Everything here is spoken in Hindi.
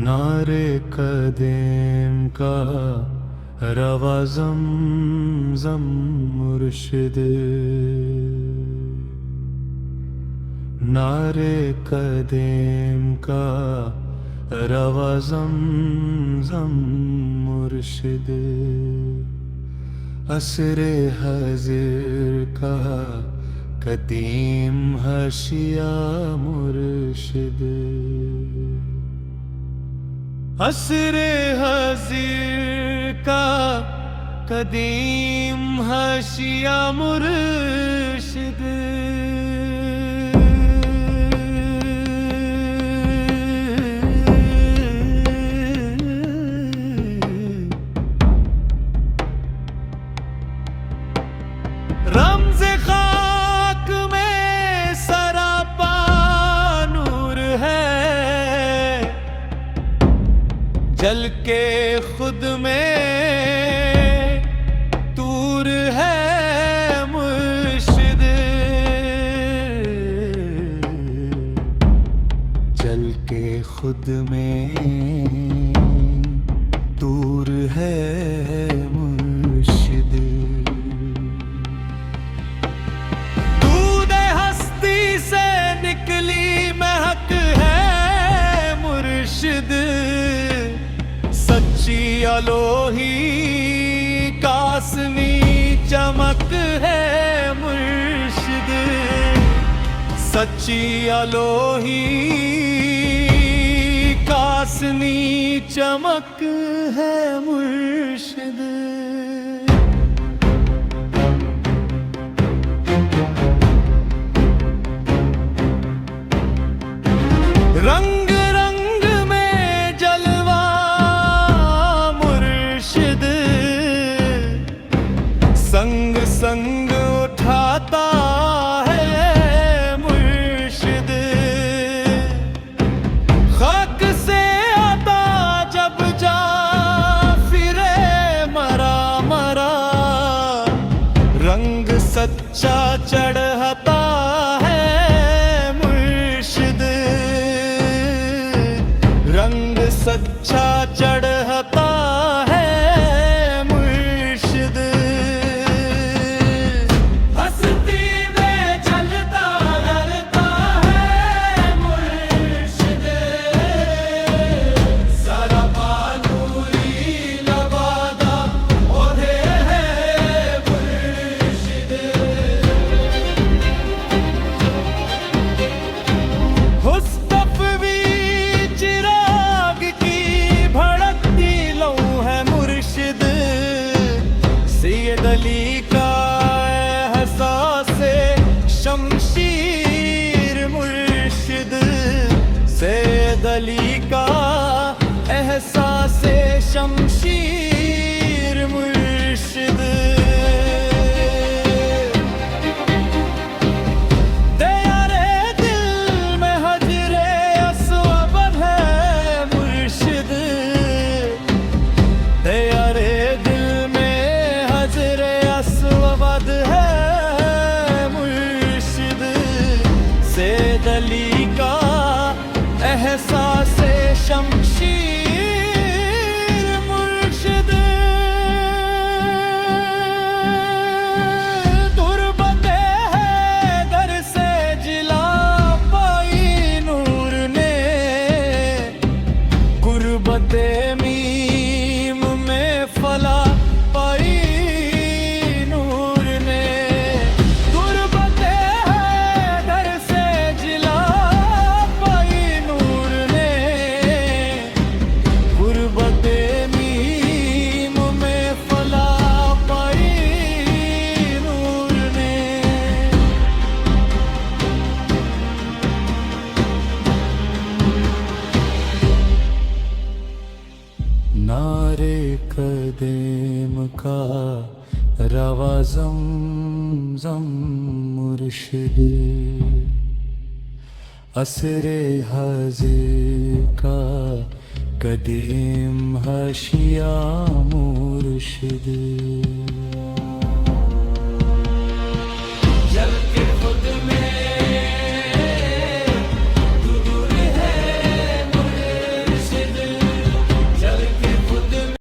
नारे कदीम का रवा ज़म मुर्शिद, नारे कदीम का रवा ज़म मुर्शिद, असरे हज़िर का कदीम हशिया मुर्शिद, असरे हज़िर का कदीम हशिया मुर्शिद। रमज़े खाक में सरापा नूर है, जल के खुद में तूर है मुर्शिद, जल के खुद में तूर है मुर्शिद। दूध हस्ती से निकली महक है मुर्शिद, सच्ची अलोही कासनी चमक है मुर्शिद, सच्ची अलोही कासनी चमक है मुर्शिद। रंग रंग में जलवा मुर्शिद, संग संग उठाता है मुर्शिद, खाक से आता जब जा फिरे मरा मरा, रंग सच्चा चढ़ता है मुर्शिद, रंग सच्चा चढ़ता है मुर्शिद। हस्ती में चलता रहता है मुर्शिद, सरापा नूरी लबादा ओढ़े है मुर्शिद। हुस्तफ़वी चिराग की भड़कती लौ है मुर्शिद, सैयद अली का एहसास-ए शमशीर मुर्शिद, सैयद अली का एहसास-ए शमशीर मुर्शिद। तेरे दिल में हजरे अस्वद है मुर्शिद, तेरे दिल में हजरे अस्वद है मुर्शिद, सैयद अली का एहसास शमशीर मुर्शिद। तुरबते है दर से जिला पाई नूर ने, गुरबते मीम में फला पाई नूर ने, तुरबते है दर से जिला पाई नूर ने, गुरबते मीम में फला पाई नूर ने। नारे कदीम का रवा ज़म मुर्शिद, असरे हज़िर का कदीम हशिया मुर्शिद।